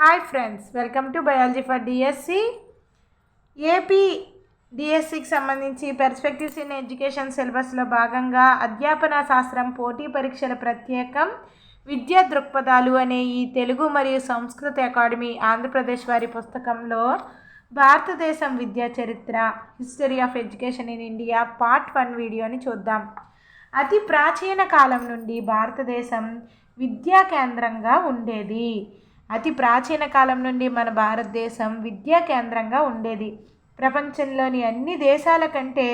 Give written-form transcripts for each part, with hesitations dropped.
Hi friends, welcome to biology for DSC. AP డిఎస్సికి సంబంధించి perspectives in education సిలబస్లో భాగంగా అధ్యాపన శాస్త్రం పోటీ పరీక్షల ప్రత్యేకం విద్యా దృక్పథాలు అనే ఈ తెలుగు మరియు సంస్కృత అకాడమీ ఆంధ్రప్రదేశ్ వారి పుస్తకంలో భారతదేశం విద్యా చరిత్ర history of education in India part 1 వీడియోని చూద్దాం. అతి ప్రాచీన కాలం నుండి భారతదేశం విద్యా కేంద్రంగా ఉండేది. అతి ప్రాచీన కాలం నుండి మన భారతదేశం విద్యా కేంద్రంగా ఉండేది. ప్రపంచంలోని అన్ని దేశాల కంటే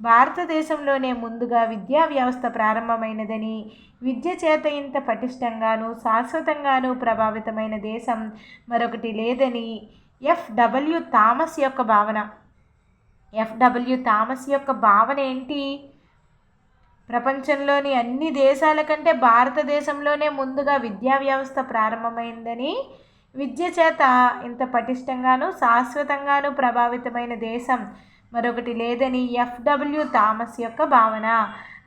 భారతదేశంలోనే ముందుగా విద్యా వ్యవస్థ ప్రారంభమైనదని, విద్య చేత ఇంత పటిష్టంగాను శాశ్వతంగాను ప్రభావితమైన దేశం మరొకటి లేదని ఎఫ్డబ్ల్యూ థామస్ యొక్క భావన. ఎఫ్డబ్ల్యూ థామస్ యొక్క భావన ఏంటి? ప్రపంచంలోని అన్ని దేశాల కంటే భారతదేశంలోనే ముందుగా విద్యా వ్యవస్థ ప్రారంభమైందని, విద్య చేత ఇంత పటిష్టంగాను శాశ్వతంగాను ప్రభావితమైన దేశం మరొకటి లేదని ఎఫ్డబ్ల్యూ థామస్ యొక్క భావన.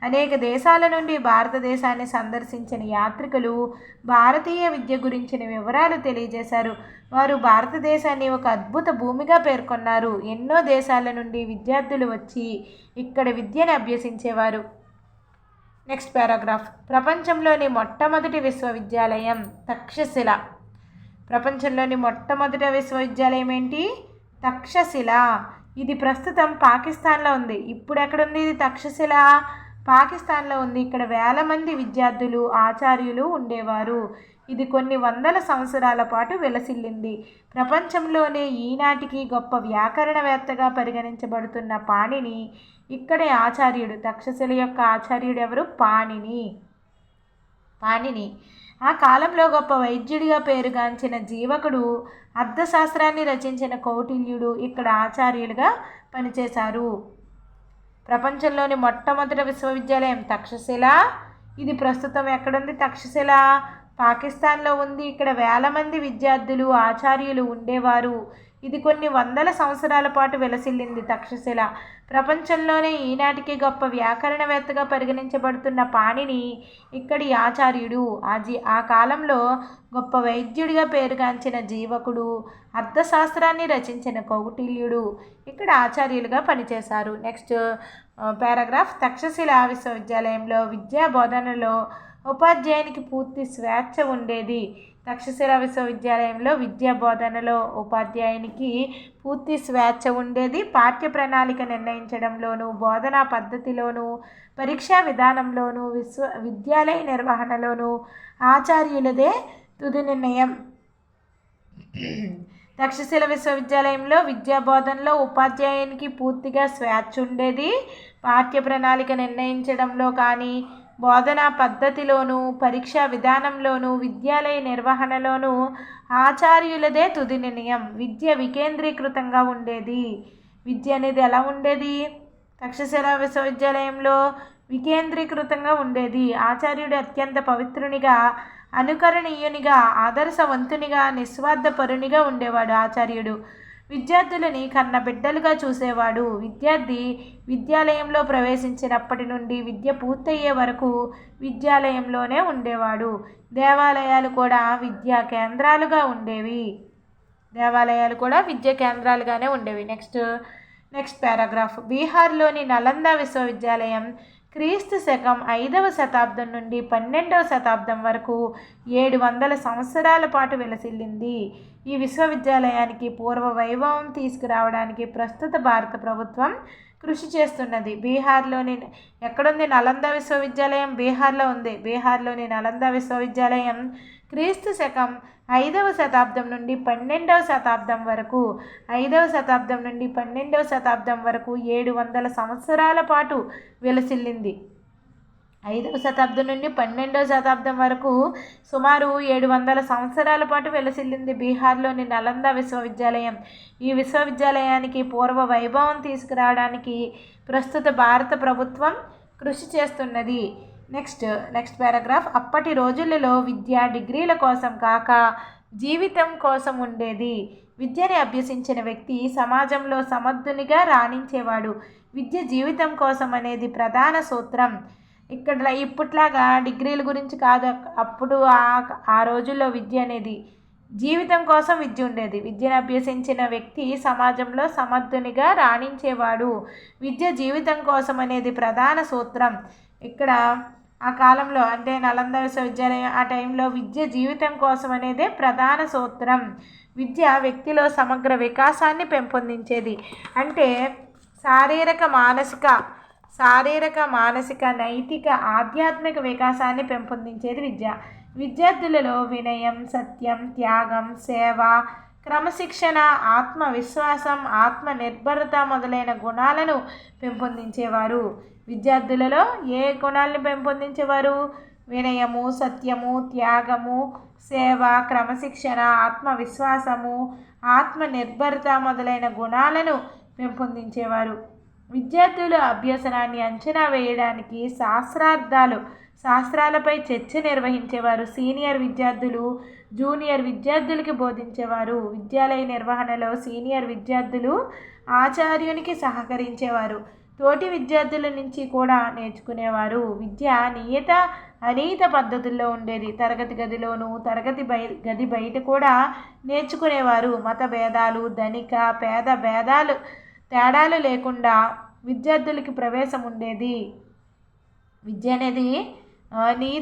అనేక దేశాల నుండి భారతదేశాన్ని సందర్శించిన యాత్రికులు భారతీయ విద్య గురించిన వివరాలు తెలియజేశారు. వారు భారతదేశాన్ని ఒక అద్భుత భూమిగా పేర్కొన్నారు. ఎన్నో దేశాల నుండి విద్యార్థులు వచ్చి ఇక్కడ విద్యను అభ్యసించేవారు. Next paragraph. ప్రపంచంలోని మొట్టమొదటి విశ్వవిద్యాలయం తక్షశిల. ప్రపంచంలోని మొట్టమొదటి విశ్వవిద్యాలయం ఏంటి? తక్షశిల. ఇది ప్రస్తుతం పాకిస్తాన్లో ఉంది. ఇప్పుడు ఎక్కడుంది ఇది తక్షశిల? పాకిస్తాన్లో ఉంది. ఇక్కడ వేల మంది విద్యార్థులు ఆచార్యులు ఉండేవారు. ఇది కొన్ని వందల సంవత్సరాల పాటు విలసిల్లింది. ప్రపంచంలోనే ఈనాటికి గొప్ప వ్యాకరణవేత్తగా పరిగణించబడుతున్న పాణిని ఇక్కడే ఆచార్యుడు. తక్షశిల యొక్క ఆచార్యుడు ఎవరు? పాణిని. ఆ కాలంలో గొప్ప వైద్యుడిగా పేరుగాంచిన జీవకుడు, అర్థశాస్త్రాన్ని రచించిన కౌటిల్యుడు ఇక్కడ ఆచార్యులుగా పనిచేశారు. ప్రపంచంలోని మొట్టమొదటి విశ్వవిద్యాలయం తక్షశిల. ఇది ప్రస్తుతం ఎక్కడుంది? తక్షశిల పాకిస్తాన్లో ఉంది. ఇక్కడ వేల మంది విద్యార్థులు ఆచార్యులు ఉండేవారు. ఇది కొన్ని వందల సంవత్సరాల పాటు విలసిల్లింది. తక్షశిల ప్రపంచంలోనే ఈనాటికి గొప్ప వ్యాకరణవేత్తగా పరిగణించబడుతున్న పాణిని ఇక్కడి ఆచార్యుడు. ఆ కాలంలో గొప్ప వైద్యుడిగా పేరుగాంచిన జీవకుడు, అర్థశాస్త్రాన్ని రచించిన కౌటిల్యుడు ఇక్కడ ఆచార్యులుగా పనిచేశారు. Next paragraph. తక్షశిల విశ్వవిద్యాలయంలో విద్యా బోధనలో ఉపాధ్యాయునికి పూర్తి స్వేచ్ఛ ఉండేది. తక్షశిల విశ్వవిద్యాలయంలో విద్యా బోధనలో ఉపాధ్యాయునికి పూర్తి స్వేచ్ఛ ఉండేది. పాఠ్య ప్రణాళిక నిర్ణయించడంలోనూ, బోధనా పద్ధతిలోనూ, పరీక్షా విధానంలోనూ, విద్యాలయ నిర్వహణలోనూ ఆచార్యులదే తుది నిర్ణయం. తక్షశిల విశ్వవిద్యాలయంలో విద్యా బోధనలో ఉపాధ్యాయునికి పూర్తిగా స్వేచ్ఛ ఉండేది. పాఠ్య ప్రణాళిక నిర్ణయించడంలో కానీ, బోధనా పద్ధతిలోనూ, పరీక్షా విధానంలోనూ, విద్యాలయ నిర్వహణలోనూ ఆచార్యులదే తుది నిర్ణయం. విద్య వికేంద్రీకృతంగా ఉండేది. విద్య అనేది ఎలా ఉండేది? తక్షశిల విశ్వవిద్యాలయంలో వికేంద్రీకృతంగా ఉండేది. ఆచార్యుడు అత్యంత పవిత్రునిగా, అనుకరణీయునిగా, ఆదర్శవంతునిగా, నిస్వార్థపరునిగా ఉండేవాడు. ఆచార్యుడు విద్యార్థులని కన్న బిడ్డలుగా చూసేవాడు. విద్యార్థి విద్యాలయంలో ప్రవేశించినప్పటి నుండి విద్య పూర్తయ్యే వరకు విద్యాలయంలోనే ఉండేవాడు. దేవాలయాలు కూడా విద్యా కేంద్రాలుగా ఉండేవి. Next paragraph. బీహార్లోని నలంద విశ్వవిద్యాలయం క్రీస్తు శకం 5వ శతాబ్దం నుండి 12వ శతాబ్దం వరకు 700 సంవత్సరాల పాటు విలసిల్లింది. ఈ విశ్వవిద్యాలయానికి పూర్వ వైభవం తీసుకురావడానికి ప్రస్తుత భారత ప్రభుత్వం కృషి చేస్తున్నది. బీహార్లోని ఎక్కడుంది నలంద విశ్వవిద్యాలయం? బీహార్లో ఉంది. బీహార్లోని నలంద విశ్వవిద్యాలయం క్రీస్తు శకం 5వ శతాబ్దం నుండి 12వ శతాబ్దం వరకు 700 సంవత్సరాల పాటు విలసిల్లింది. 5వ శతాబ్దం నుండి 12వ శతాబ్దం వరకు సుమారు 700 సంవత్సరాల పాటు విలసిల్లింది బీహార్లోని నలంద విశ్వవిద్యాలయం. ఈ విశ్వవిద్యాలయానికి పూర్వ వైభవం తీసుకురావడానికి ప్రస్తుత భారత ప్రభుత్వం కృషి చేస్తున్నది. Next paragraph. అప్పటి రోజులలో విద్య డిగ్రీల కోసం కాక జీవితం కోసం ఉండేది. విద్యని అభ్యసించిన వ్యక్తి సమాజంలో సమర్థునిగా రాణించేవాడు. విద్య జీవితం కోసం అనేది ప్రధాన సూత్రం. ఇక్కడ ఇప్పట్లాగా డిగ్రీల గురించి కాదు. అప్పుడు ఆ రోజుల్లో విద్య అనేది జీవితం కోసం విద్య ఉండేది. విద్యను అభ్యసించిన వ్యక్తి సమాజంలో సమర్థునిగా రాణించేవాడు. విద్య జీవితం కోసం అనేది ప్రధాన సూత్రం. ఇక్కడ ఆ కాలంలో అంటే నలంద విశ్వవిద్యాలయం ఆ టైంలో విద్య జీవితం కోసం అనేదే ప్రధాన సూత్రం. విద్య వ్యక్తిలో సమగ్ర వికాసాన్ని పెంపొందించేది. అంటే శారీరక మానసిక నైతిక ఆధ్యాత్మిక వికాసాన్ని పెంపొందించేది విద్య. విద్యార్థులలో వినయం, సత్యం, త్యాగం, సేవ, క్రమశిక్షణ, ఆత్మవిశ్వాసం, ఆత్మనిర్భరత మొదలైన గుణాలను పెంపొందించేవారు. విద్యార్థులలో ఏ గుణాలను పెంపొందించేవారు? వినయము, సత్యము, త్యాగము, సేవ, క్రమశిక్షణ, ఆత్మవిశ్వాసము, ఆత్మనిర్భరత మొదలైన గుణాలను పెంపొందించేవారు. విద్యార్థుల అభ్యసనాన్ని అంచనా వేయడానికి శాస్త్రాలపై చర్చ నిర్వహించేవారు. సీనియర్ విద్యార్థులు జూనియర్ విద్యార్థులకి బోధించేవారు. విద్యాలయ నిర్వహణలో సీనియర్ విద్యార్థులు ఆచార్యునికి సహకరించేవారు. తోటి విద్యార్థుల నుంచి కూడా నేర్చుకునేవారు. విద్య అనీత పద్ధతుల్లో ఉండేది. తరగతి గదిలోనూ గది బయట కూడా నేర్చుకునేవారు. మత భేదాలు, ధనిక పేద తేడాలు లేకుండా విద్యార్థులకి ప్రవేశం ఉండేది. విద్య అనేది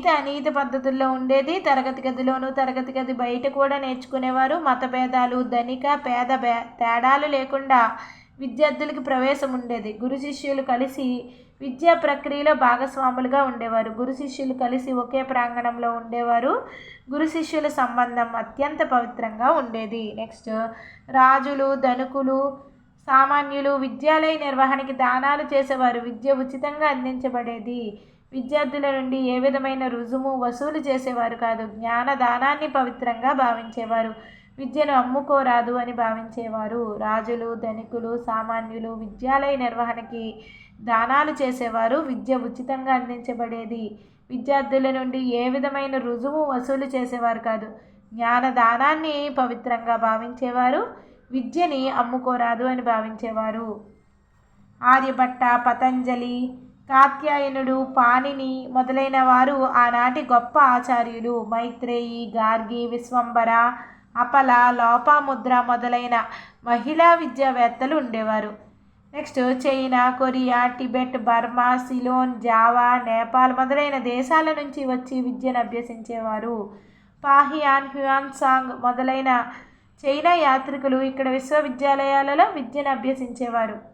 అనీత పద్ధతుల్లో ఉండేది. తరగతి గదిలోనూ తరగతి గది బయట కూడా నేర్చుకునేవారు. మత భేదాలు, ధనిక పేద తేడాలు లేకుండా విద్యార్థులకి ప్రవేశం ఉండేది. గురు శిష్యులు కలిసి విద్యా ప్రక్రియలో భాగస్వాములుగా ఉండేవారు. గురు శిష్యులు కలిసి ఒకే ప్రాంగణంలో ఉండేవారు. గురు శిష్యుల సంబంధం అత్యంత పవిత్రంగా ఉండేది. నెక్స్ట్, రాజులు, ధనికులు, సామాన్యులు విద్యాలయ నిర్వహణకి దానాలు చేసేవారు. విద్య ఉచితంగా అందించబడేది. విద్యార్థుల నుండి ఏ విధమైన రుజుము వసూలు చేసేవారు కాదు. జ్ఞానదానాన్ని పవిత్రంగా భావించేవారు. విద్యను అమ్ముకోరాదు అని భావించేవారు. రాజులు, ధనికులు, సామాన్యులు విద్యాలయ నిర్వహణకి దానాలు చేసేవారు. విద్య ఉచితంగా అందించబడేది. విద్యార్థుల నుండి ఏ విధమైన రుజుము వసూలు చేసేవారు కాదు. జ్ఞానదానాన్ని పవిత్రంగా భావించేవారు. విద్యని అమ్ముకోరాదు అని భావించేవారు. ఆర్యభట్ట, పతంజలి, కాత్యాయనుడు, పాణిని మొదలైన వారు ఆనాటి గొప్ప ఆచార్యులు. మైత్రేయి, గార్గి, విశ్వంబర, అపల, లోపాముద్ర మొదలైన మహిళా విద్యావేత్తలు ఉండేవారు. Next, China, Korea, Tibet, Burma, Ceylon, Java, Nepal మొదలైన దేశాల నుంచి వచ్చి విద్యను అభ్యసించేవారు. పాహియాన్, హ్యూయాన్సాంగ్ మొదలైన చైనా యాత్రికులు ఇక్కడ విశ్వవిద్యాలయాలలో విద్యను అభ్యసించేవారు.